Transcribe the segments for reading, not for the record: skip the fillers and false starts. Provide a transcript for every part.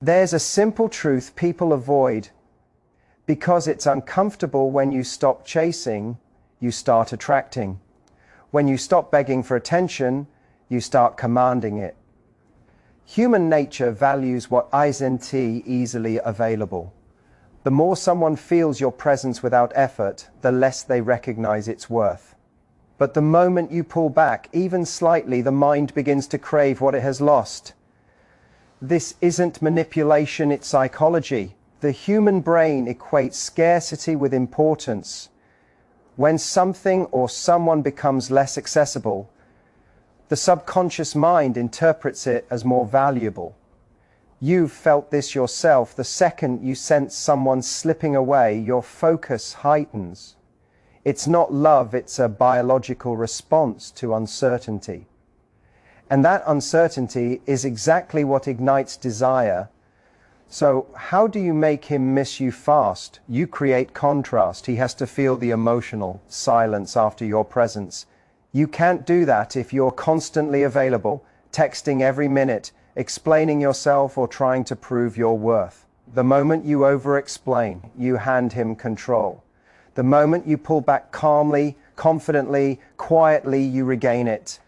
There's a simple truth people avoid. Because it's uncomfortable. When you stop chasing, you start attracting. When you stop begging for attention, you start commanding it. Human nature values what isn't easily available. The more someone feels your presence without effort, the less they recognize its worth. But the moment you pull back, even slightly, the mind begins to crave what it has lost. This isn't manipulation, it's psychology. The human brain equates scarcity with importance. When something or someone becomes less accessible, the subconscious mind interprets it as more valuable. You've felt this yourself. The second you sense someone slipping away, your focus heightens. It's not love, it's a biological response to uncertainty. And that uncertainty is exactly what ignites desire. So how do you make him miss you fast? You create contrast. He has to feel the emotional silence after your presence. You can't do that if you're constantly available, texting every minute, explaining yourself or trying to prove your worth. The moment you over-explain, you hand him control. The moment you pull back calmly, confidently, quietly, you regain it.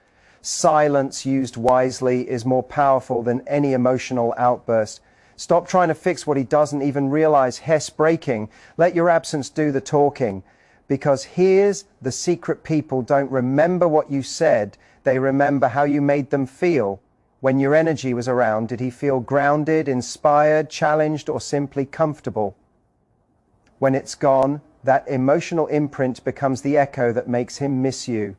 Silence used wisely is more powerful than any emotional outburst. Stop trying to fix what he doesn't even realize. Hess breaking. Let your absence do the talking. Because here's the secret: people don't remember what you said, they remember how you made them feel. When your energy was around, did he feel grounded, inspired, challenged, or simply comfortable? When it's gone, that emotional imprint becomes the echo that makes him miss you.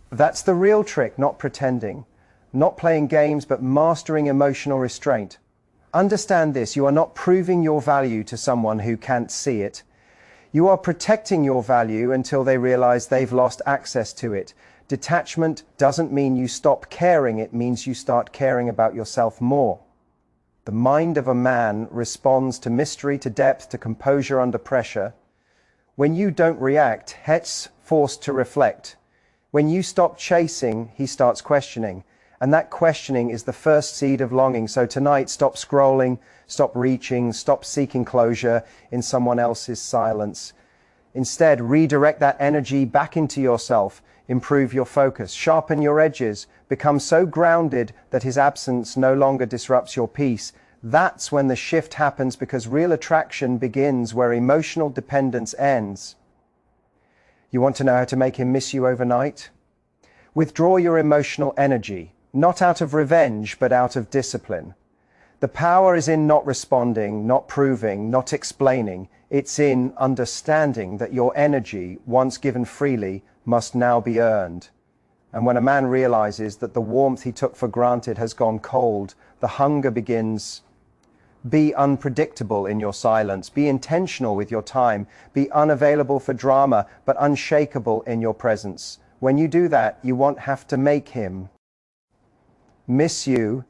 That's the real trick, not pretending, not playing games, but mastering emotional restraint. Understand this: you are not proving your value to someone who can't see it. You are protecting your value until they realize they've lost access to it. Detachment doesn't mean you stop caring, it means you start caring about yourself more. The mind of a man responds to mystery, to depth, to composure under pressure. When you don't react, he's forced to reflect. When you stop chasing, he starts questioning. And that questioning is the first seed of longing. So tonight, stop scrolling, stop reaching, stop seeking closure in someone else's silence. Instead, redirect that energy back into yourself. Improve your focus, sharpen your edges, become so grounded that his absence no longer disrupts your peace. That's when the shift happens, because real attraction begins where emotional dependence ends. You want to know how to make him miss you overnight? Withdraw your emotional energy, not out of revenge, but out of discipline. The power is in not responding, not proving, not explaining. It's in understanding that your energy, once given freely, must now be earned. And when a man realizes that the warmth he took for granted has gone cold, the hunger begins. Be unpredictable in your silence. Be intentional with your time. Be unavailable for drama, but unshakable in your presence. When you do that, you won't have to make him miss you.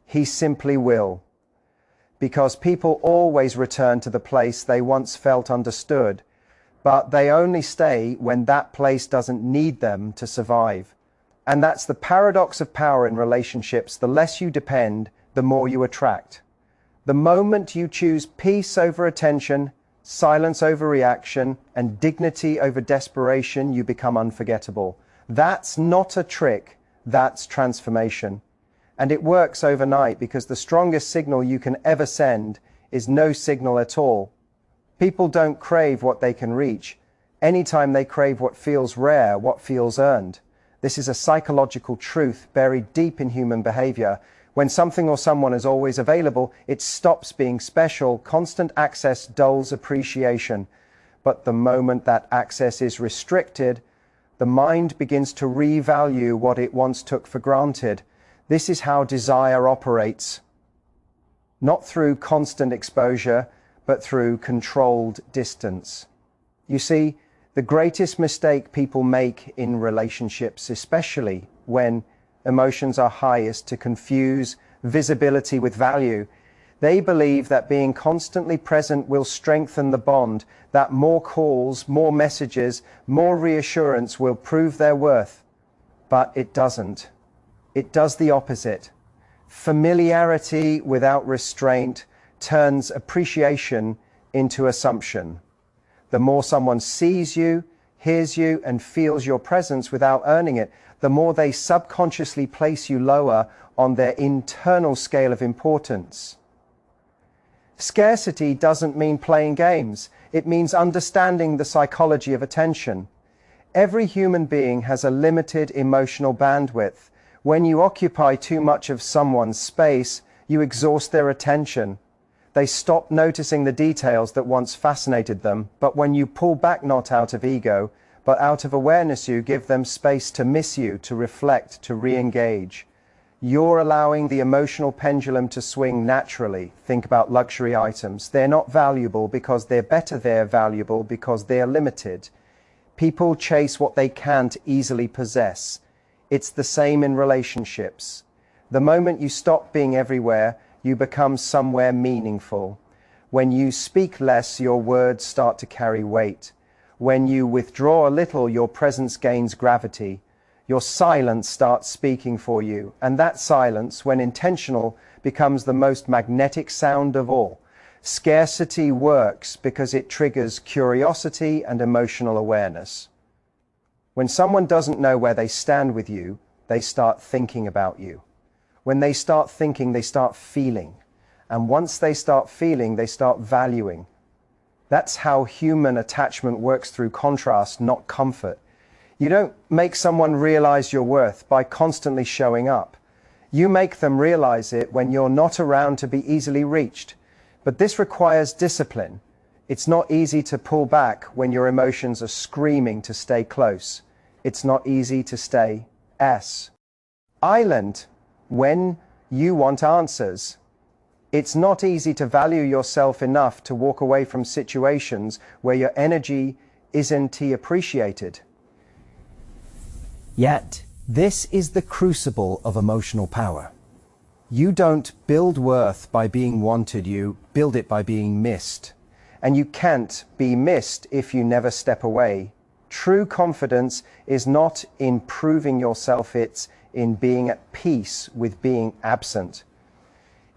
He simply will. Because people always return to the place they once felt understood, but they only stay when that place doesn't need them to survive. And that's the paradox of power in relationships. The less you depend, the more you attract. The moment you choose peace over attention, silence over reaction, and dignity over desperation, you become unforgettable. That's not a trick, that's transformation. And it works overnight, because the strongest signal you can ever send is no signal at all. People don't crave what they can reach. Anytime they crave what feels rare, what feels earned. This is a psychological truth buried deep in human behavior. When something or someone is always available, it stops being special. Constant access dulls appreciation. But the moment that access is restricted, the mind begins to revalue what it once took for granted. This is how desire operates. Not through constant exposure, but through controlled distance. You see, the greatest mistake people make in relationships, especially when emotions are high, is to confuse visibility with value. They believe that being constantly present will strengthen the bond, that more calls, more messages, more reassurance will prove their worth. But it doesn't. It does the opposite. Familiarity without restraint turns appreciation into assumption. The more someone sees you, hears you, and feels your presence without earning it, the more they subconsciously place you lower on their internal scale of importance. Scarcity doesn't mean playing games. It means understanding the psychology of attention. Every human being has a limited emotional bandwidth. When you occupy too much of someone's space, you exhaust their attention. They stop noticing the details that once fascinated them, but when you pull back not out of ego, but out of awareness, you give them space to miss you, to reflect, to re-engage. You're allowing the emotional pendulum to swing naturally. Think about luxury items. They're not valuable because they're better, they're valuable because they're limited. People chase what they can't easily possess. It's the same in relationships. The moment you stop being everywhere, you become somewhere meaningful. When you speak less, your words start to carry weight. When you withdraw a little, your presence gains gravity. Your silence starts speaking for you, and that silence, when intentional, becomes the most magnetic sound of all. Scarcity works because it triggers curiosity and emotional awareness. When someone doesn't know where they stand with you, they start thinking about you. When they start thinking, they start feeling. And once they start feeling, they start valuing. That's how human attachment works, through contrast, not comfort. You don't make someone realize your worth by constantly showing up. You make them realize it when you're not around to be easily reached. But this requires discipline. It's not easy to pull back when your emotions are screaming to stay close. It's not easy to stay silent when you want answers. It's not easy to value yourself enough to walk away from situations where your energy isn't appreciated. Yet, this is the crucible of emotional power. You don't build worth by being wanted, you build it by being missed. And you can't be missed if you never step away. True confidence is not in proving yourself, it's in being at peace with being absent.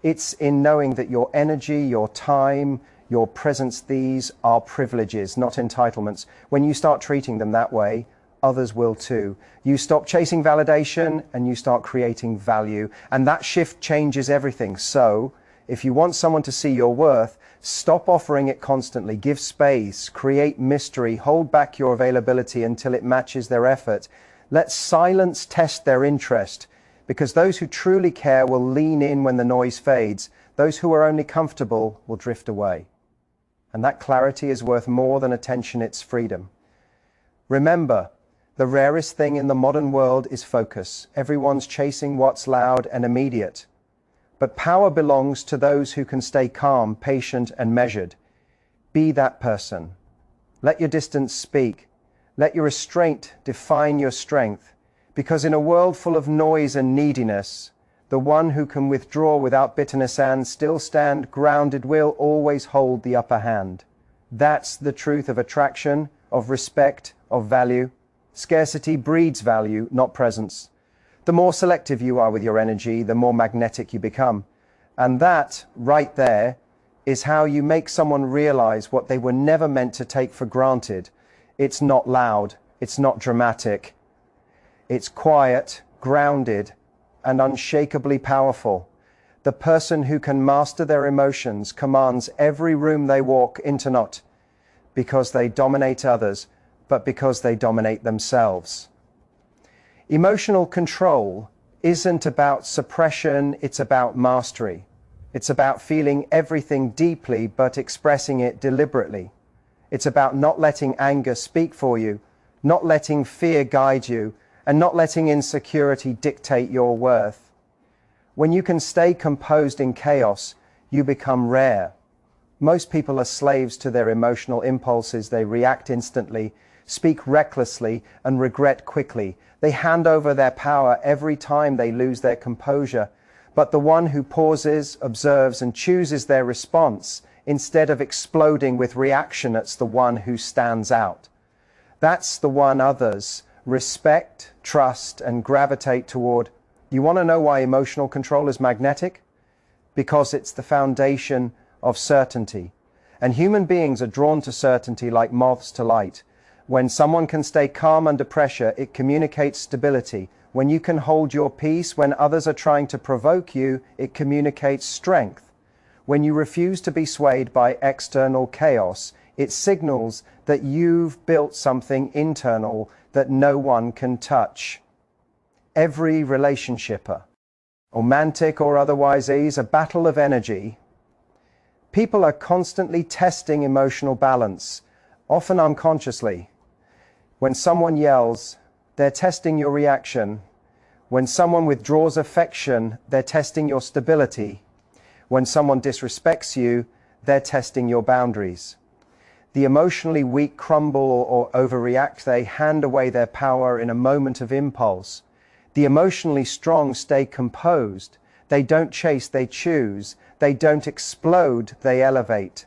It's in knowing that your energy, your time, your presence, these are privileges, not entitlements. When you start treating them that way, others will too. You stop chasing validation and you start creating value. And that shift changes everything. So, if you want someone to see your worth, stop offering it constantly. Give space, create mystery, hold back your availability until it matches their effort. Let silence test their interest, because those who truly care will lean in when the noise fades. Those who are only comfortable will drift away. And that clarity is worth more than attention, it's freedom. Remember, the rarest thing in the modern world is focus. Everyone's chasing what's loud and immediate. But power belongs to those who can stay calm, patient, and measured. Be that person. Let your distance speak. Let your restraint define your strength. Because in a world full of noise and neediness, the one who can withdraw without bitterness and still stand grounded will always hold the upper hand. That's the truth of attraction, of respect, of value. Scarcity breeds value, not presence. The more selective you are with your energy, the more magnetic you become. And that, right there, is how you make someone realize what they were never meant to take for granted. It's not loud, it's not dramatic. It's quiet, grounded, and unshakably powerful. The person who can master their emotions commands every room they walk into, not because they dominate others, but because they dominate themselves. Emotional control isn't about suppression, it's about mastery. It's about feeling everything deeply but expressing it deliberately. It's about not letting anger speak for you, not letting fear guide you, and not letting insecurity dictate your worth. When you can stay composed in chaos, you become rare. Most people are slaves to their emotional impulses. They react instantly, speak recklessly, and regret quickly. They hand over their power every time they lose their composure. But the one who pauses, observes, and chooses their response, instead of exploding with reaction, that's the one who stands out. That's the one others respect, trust, and gravitate toward. You want to know why emotional control is magnetic? Because it's the foundation of certainty. And human beings are drawn to certainty like moths to light. When someone can stay calm under pressure, it communicates stability. When you can hold your peace when others are trying to provoke you, it communicates strength. When you refuse to be swayed by external chaos, it signals that you've built something internal that no one can touch. Every relationship, romantic or otherwise, is a battle of energy. People are constantly testing emotional balance, often unconsciously. When someone yells, they're testing your reaction. When someone withdraws affection, they're testing your stability. When someone disrespects you, they're testing your boundaries. The emotionally weak crumble or overreact. They hand away their power in a moment of impulse. The emotionally strong stay composed. They don't chase, they choose. They don't explode, they elevate.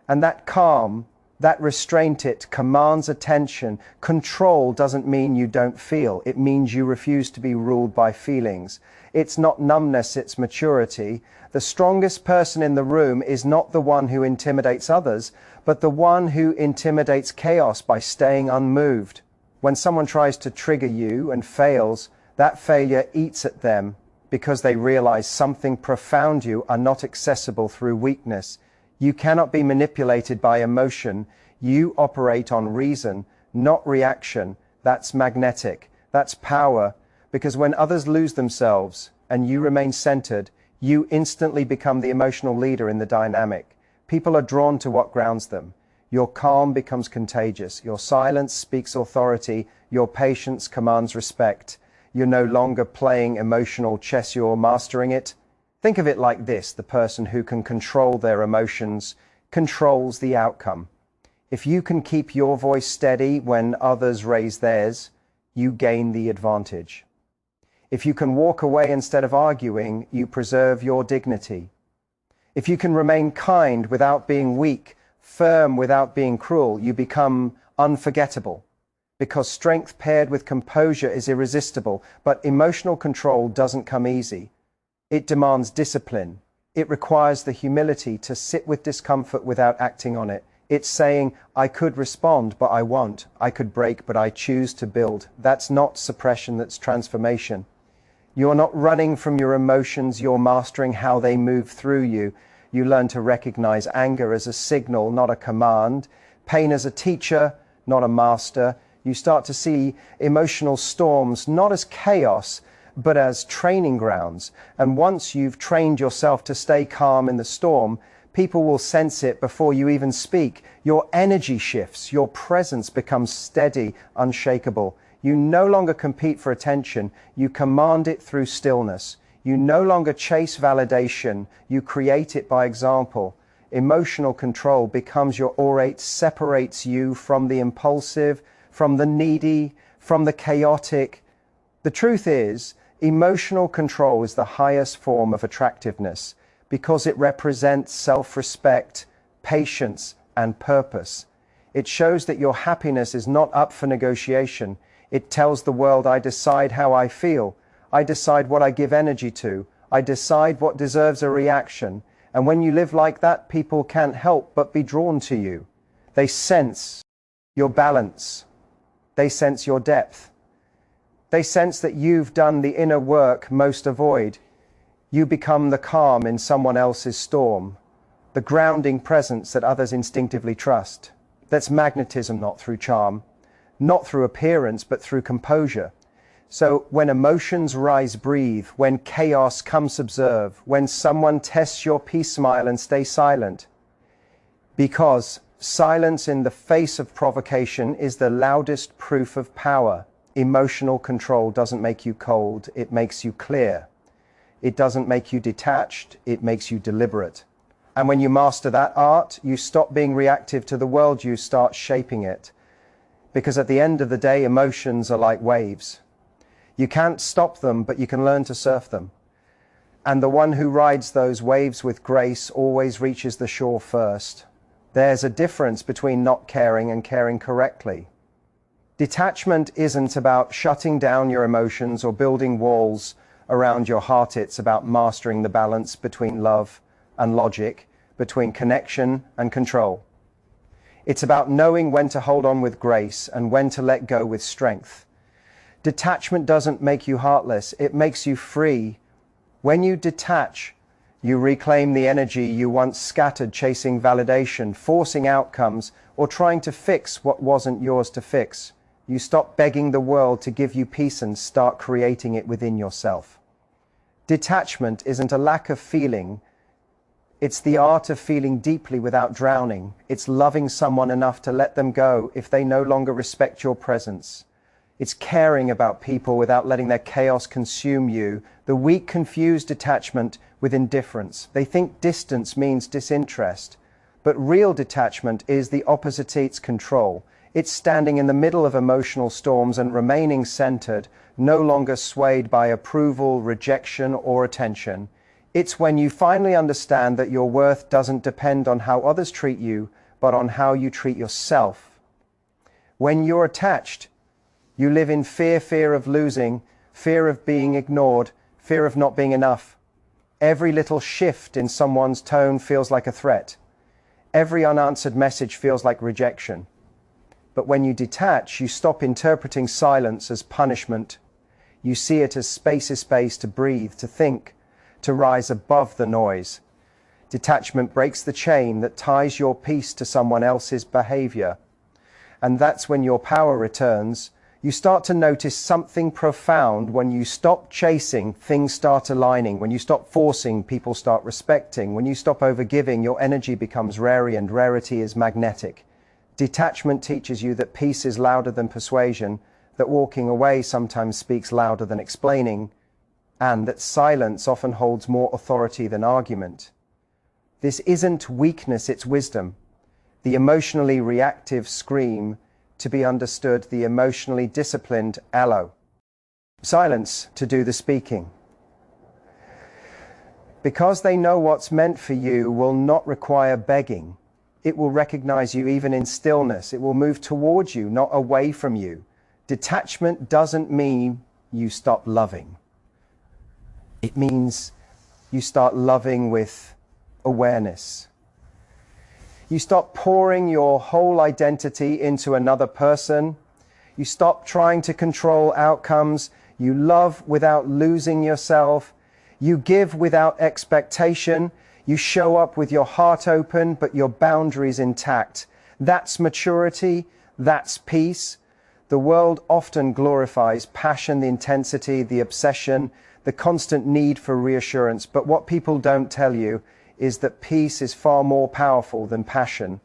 And that calm, that restraint, it commands attention. Control doesn't mean you don't feel. It means you refuse to be ruled by feelings. It's not numbness, it's maturity. The strongest person in the room is not the one who intimidates others, but the one who intimidates chaos by staying unmoved. When someone tries to trigger you and fails, that failure eats at them because they realize something profound you are not accessible through weakness. You cannot be manipulated by emotion. You operate on reason, not reaction. That's magnetic. That's power. Because when others lose themselves and you remain centered, you instantly become the emotional leader in the dynamic. People are drawn to what grounds them. Your calm becomes contagious. Your silence speaks authority. Your patience commands respect. You're no longer playing emotional chess, you're mastering it. Think of it like this: the person who can control their emotions controls the outcome. If you can keep your voice steady when others raise theirs, you gain the advantage. If you can walk away instead of arguing, you preserve your dignity. If you can remain kind without being weak, firm without being cruel, you become unforgettable. Because strength paired with composure is irresistible, but emotional control doesn't come easy. It demands discipline. It requires the humility to sit with discomfort without acting on it. It's saying, I could respond, but I won't. I could break, but I choose to build. That's not suppression, that's transformation. You're not running from your emotions, you're mastering how they move through you. You learn to recognize anger as a signal, not a command. Pain as a teacher, not a master. You start to see emotional storms not as chaos, but as training grounds. And once you've trained yourself to stay calm in the storm, people will sense it before you even speak. Your energy shifts, your presence becomes steady, unshakable. You no longer compete for attention, you command it through stillness. You no longer chase validation, you create it by example. Emotional control becomes your aura, separates you from the impulsive, from the needy, from the chaotic. The truth is, emotional control is the highest form of attractiveness because it represents self-respect, patience, and purpose. It shows that your happiness is not up for negotiation. It tells the world, I decide how I feel. I decide what I give energy to. I decide what deserves a reaction. And when you live like that, people can't help but be drawn to you. They sense your balance. They sense your depth. They sense that you've done the inner work most avoid. You become the calm in someone else's storm, the grounding presence that others instinctively trust. That's magnetism, not through charm, not through appearance, but through composure. So when emotions rise, breathe. When chaos comes, observe. When someone tests your peace, smile and stay silent. Because silence in the face of provocation is the loudest proof of power. Emotional control doesn't make you cold, it makes you clear. It doesn't make you detached, it makes you deliberate. And when you master that art, you stop being reactive to the world, you start shaping it. Because at the end of the day, emotions are like waves. You can't stop them, but you can learn to surf them. And the one who rides those waves with grace always reaches the shore first. There's a difference between not caring and caring correctly. Detachment isn't about shutting down your emotions or building walls around your heart. It's about mastering the balance between love and logic, between connection and control. It's about knowing when to hold on with grace and when to let go with strength. Detachment doesn't make you heartless, it makes you free. When you detach, you reclaim the energy you once scattered chasing validation, forcing outcomes, or trying to fix what wasn't yours to fix. You stop begging the world to give you peace and start creating it within yourself. Detachment isn't a lack of feeling. It's the art of feeling deeply without drowning. It's loving someone enough to let them go if they no longer respect your presence. It's caring about people without letting their chaos consume you. The weak confuse detachment with indifference. They think distance means disinterest. But real detachment is the opposite. It's control. It's standing in the middle of emotional storms and remaining centered, no longer swayed by approval, rejection, or attention. It's when you finally understand that your worth doesn't depend on how others treat you, but on how you treat yourself. When you're attached, you live in fear of losing, fear of being ignored, fear of not being enough. Every little shift in someone's tone feels like a threat. Every unanswered message feels like rejection. But when you detach, you stop interpreting silence as punishment. You see it as space to breathe, to think, to rise above the noise. Detachment breaks the chain that ties your peace to someone else's behavior. And that's when your power returns. You start to notice something profound. When you stop chasing, things start aligning. When you stop forcing, people start respecting. When you stop overgiving, your energy becomes rare, and rarity is magnetic. Detachment teaches you that peace is louder than persuasion, that walking away sometimes speaks louder than explaining, and that silence often holds more authority than argument. This isn't weakness, it's wisdom. The emotionally reactive scream to be understood, the emotionally disciplined allow. Silence to do the speaking. Because they know what's meant for you will not require begging. It will recognize you even in stillness. It will move towards you, not away from you. Detachment doesn't mean you stop loving. It means you start loving with awareness. You stop pouring your whole identity into another person. You stop trying to control outcomes. You love without losing yourself. You give without expectation. You show up with your heart open, but your boundaries intact. That's maturity. That's peace. The world often glorifies passion, the intensity, the obsession, the constant need for reassurance. But what people don't tell you is that peace is far more powerful than passion.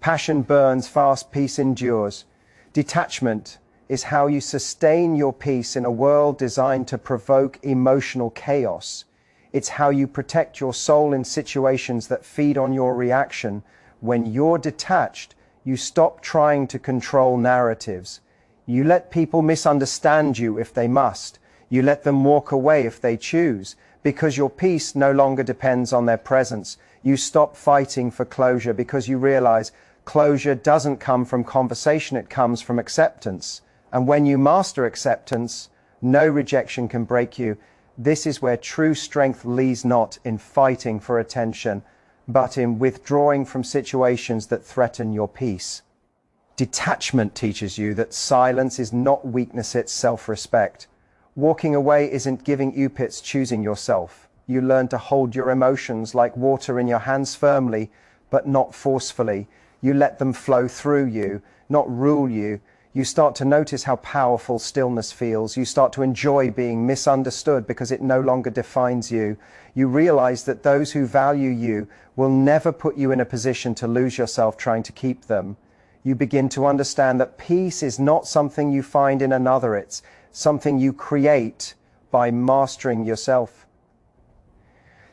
Passion burns fast, peace endures. Detachment is how you sustain your peace in a world designed to provoke emotional chaos. It's how you protect your soul in situations that feed on your reaction. When you're detached, you stop trying to control narratives. You let people misunderstand you if they must. You let them walk away if they choose. Because your peace no longer depends on their presence. You stop fighting for closure because you realize closure doesn't come from conversation, it comes from acceptance. And when you master acceptance, no rejection can break you. This is where true strength lies, not in fighting for attention, but in withdrawing from situations that threaten your peace. Detachment teaches you that silence is not weakness, it's self-respect. Walking away isn't giving up, it's choosing yourself. You learn to hold your emotions like water in your hands firmly, but not forcefully. You let them flow through you, not rule you. You start to notice how powerful stillness feels. You start to enjoy being misunderstood because it no longer defines you. You realize that those who value you will never put you in a position to lose yourself trying to keep them. You begin to understand that peace is not something you find in another, it's something you create by mastering yourself.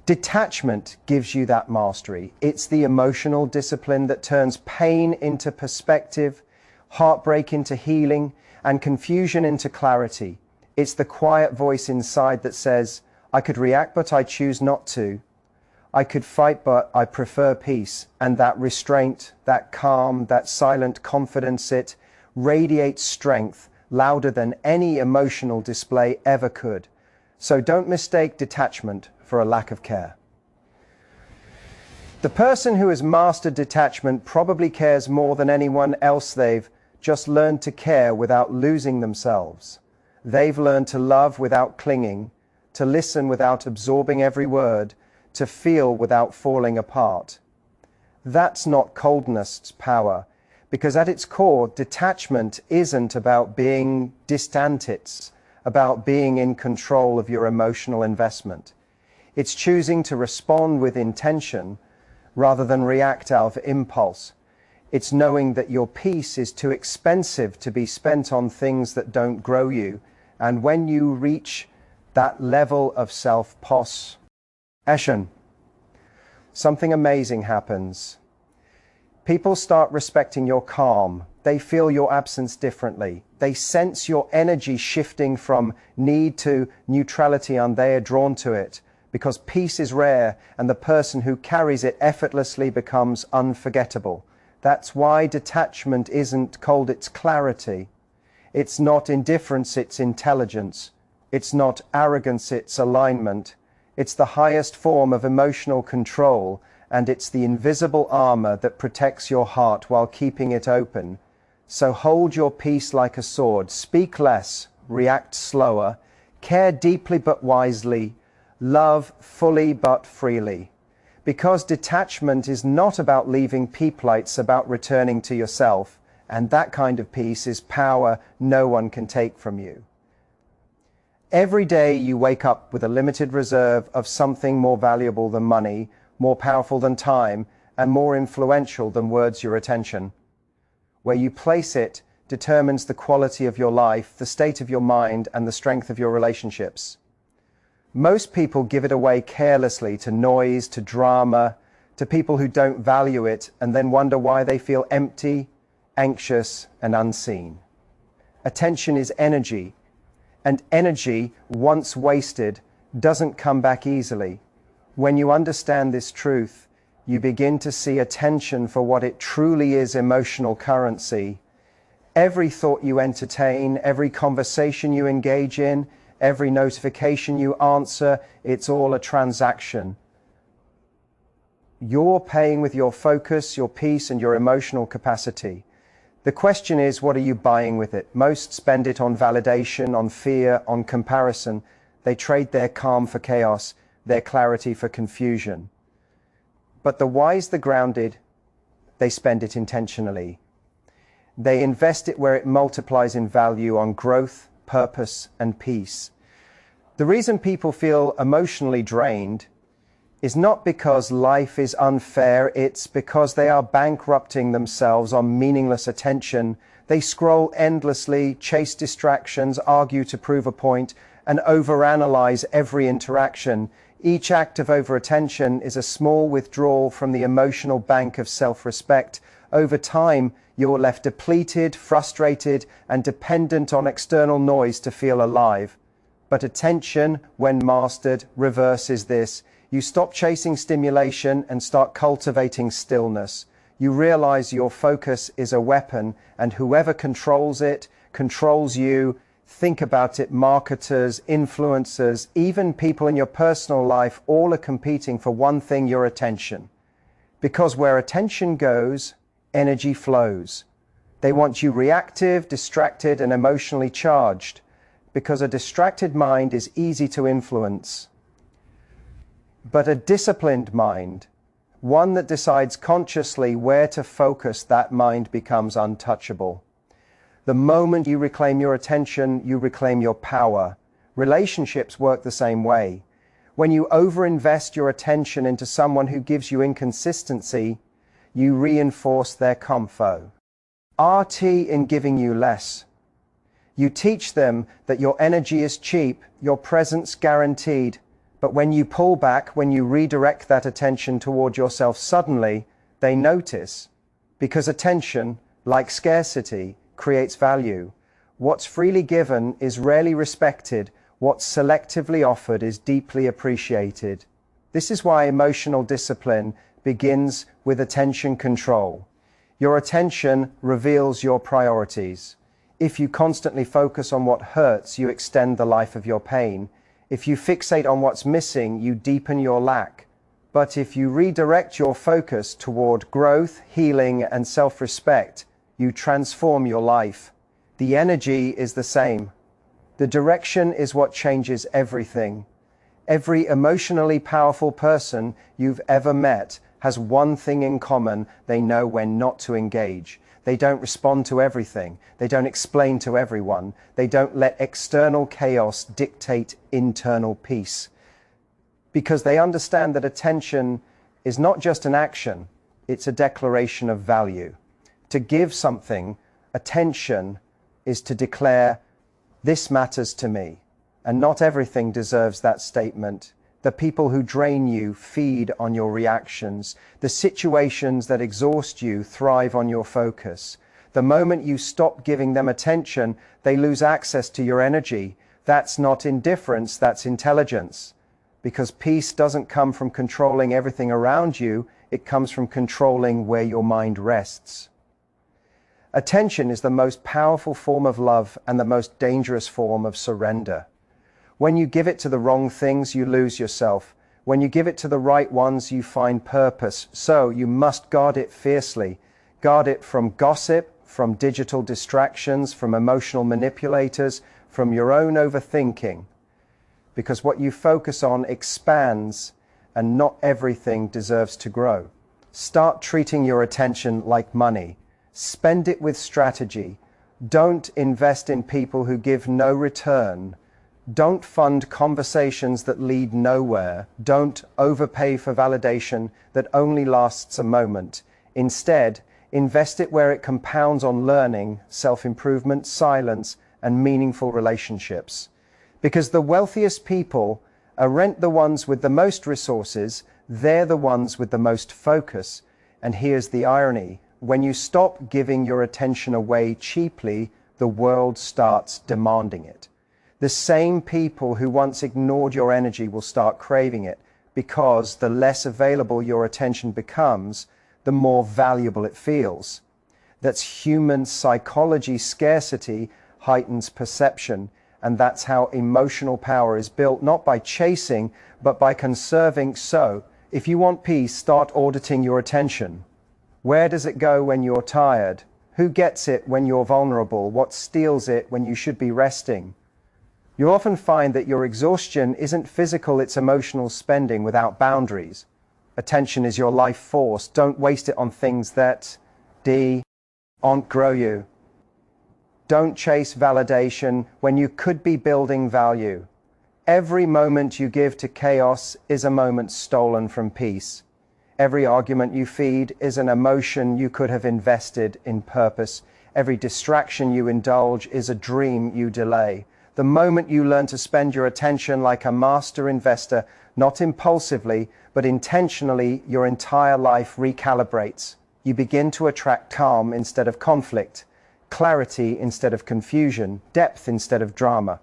Detachment gives you that mastery. It's the emotional discipline that turns pain into perspective, heartbreak into healing, and confusion into clarity. It's the quiet voice inside that says, I could react, but I choose not to. I could fight, but I prefer peace. And that restraint, that calm, that silent confidence, it radiates strength louder than any emotional display ever could. So don't mistake detachment for a lack of care. The person who has mastered detachment probably cares more than anyone else. They've just learned to care without losing themselves. They've learned to love without clinging, to listen without absorbing every word, to feel without falling apart. That's not coldness's power, because at its core, detachment isn't about being distant, it's about being in control of your emotional investment. It's choosing to respond with intention rather than react out of impulse. It's knowing that your peace is too expensive to be spent on things that don't grow you. And when you reach that level of self-possession, something amazing happens. People start respecting your calm. They feel your absence differently. They sense your energy shifting from need to neutrality, and they are drawn to it because peace is rare and the person who carries it effortlessly becomes unforgettable. That's why detachment isn't cold, it's clarity. It's not indifference, it's intelligence. It's not arrogance, it's alignment. It's the highest form of emotional control, and it's the invisible armor that protects your heart while keeping it open. So hold your peace like a sword. Speak less, react slower, care deeply but wisely, love fully but freely. Because detachment is not about leaving people, it's about returning to yourself. And that kind of peace is power no one can take from you. Every day you wake up with a limited reserve of something more valuable than money, more powerful than time, and more influential than words, your attention. Where you place it determines the quality of your life, the state of your mind, and the strength of your relationships. Most people give it away carelessly to noise, to drama, to people who don't value it, and then wonder why they feel empty, anxious, and unseen. Attention is energy, and energy, once wasted, doesn't come back easily. When you understand this truth, you begin to see attention for what it truly is: emotional currency. Every thought you entertain, every conversation you engage in, every notification you answer, it's all a transaction. You're paying with your focus, your peace, and your emotional capacity. The question is, what are you buying with it? Most spend it on validation, on fear, on comparison. They trade their calm for chaos, their clarity for confusion. But the wise, the grounded, they spend it intentionally. They invest it where it multiplies in value, on growth, purpose, and peace. The reason people feel emotionally drained is not because life is unfair, it's because they are bankrupting themselves on meaningless attention. They scroll endlessly, chase distractions, argue to prove a point, and overanalyze every interaction. Each act of overattention is a small withdrawal from the emotional bank of self-respect. Over time, you're left depleted, frustrated, and dependent on external noise to feel alive. But attention, when mastered, reverses this. You stop chasing stimulation and start cultivating stillness. You realize your focus is a weapon, and whoever controls it controls you. Think about it: marketers, influencers, even people in your personal life, all are competing for one thing: your attention. Because where attention goes, energy flows. They want you reactive, distracted, and emotionally charged, because a distracted mind is easy to influence. But a disciplined mind, one that decides consciously where to focus, that mind becomes untouchable. The moment you reclaim your attention, you reclaim your power. Relationships work the same way. When you overinvest your attention into someone who gives you inconsistency, you reinforce their comfort. RT in giving you less. You teach them that your energy is cheap, your presence guaranteed. But when you pull back, when you redirect that attention toward yourself, suddenly they notice. Because attention, like scarcity, creates value. What's freely given is rarely respected. What's selectively offered is deeply appreciated. This is why emotional discipline begins with attention control. Your attention reveals your priorities. If you constantly focus on what hurts, you extend the life of your pain. If you fixate on what's missing, you deepen your lack. But if you redirect your focus toward growth, healing, and self-respect, you transform your life. The energy is the same. The direction is what changes everything. Every emotionally powerful person you've ever met has one thing in common: they know when not to engage. They don't respond to everything. They don't explain to everyone. They don't let external chaos dictate internal peace. Because they understand that attention is not just an action, it's a declaration of value. To give something attention is to declare, "This matters to me." And not everything deserves that statement. The people who drain you feed on your reactions. The situations that exhaust you thrive on your focus. The moment you stop giving them attention, they lose access to your energy. That's not indifference, that's intelligence. Because peace doesn't come from controlling everything around you, it comes from controlling where your mind rests. Attention is the most powerful form of love and the most dangerous form of surrender. When you give it to the wrong things, you lose yourself. When you give it to the right ones, you find purpose. So you must guard it fiercely. Guard it from gossip, from digital distractions, from emotional manipulators, from your own overthinking. Because what you focus on expands, and not everything deserves to grow. Start treating your attention like money. Spend it with strategy. Don't invest in people who give no return. Don't fund conversations that lead nowhere. Don't overpay for validation that only lasts a moment. Instead, invest it where it compounds on learning, self-improvement, silence, and meaningful relationships. Because the wealthiest people aren't the ones with the most resources, they're the ones with the most focus. And here's the irony. When you stop giving your attention away cheaply, the world starts demanding it. The same people who once ignored your energy will start craving it, because the less available your attention becomes, the more valuable it feels. That's human psychology. Scarcity heightens perception, and that's how emotional power is built, not by chasing, but by conserving. So, if you want peace, start auditing your attention. Where does it go when you're tired? Who gets it when you're vulnerable? What steals it when you should be resting? You'll often find that your exhaustion isn't physical, it's emotional spending without boundaries. Attention is your life force. Don't waste it on things that don't grow you. Don't chase validation when you could be building value. Every moment you give to chaos is a moment stolen from peace. Every argument you feed is an emotion you could have invested in purpose. Every distraction you indulge is a dream you delay. The moment you learn to spend your attention like a master investor, not impulsively, but intentionally, your entire life recalibrates. You begin to attract calm instead of conflict, clarity instead of confusion, depth instead of drama.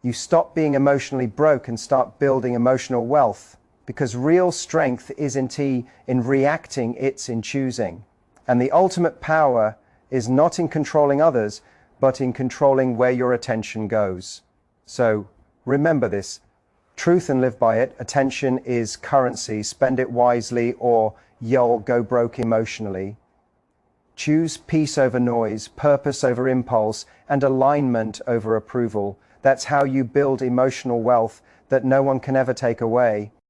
You stop being emotionally broke and start building emotional wealth, because real strength isn't in reacting, it's in choosing. And the ultimate power is not in controlling others, but in controlling where your attention goes. So remember this. Truth and live by it. Attention is currency. Spend it wisely or you'll go broke emotionally. Choose peace over noise, purpose over impulse, and alignment over approval. That's how you build emotional wealth that no one can ever take away.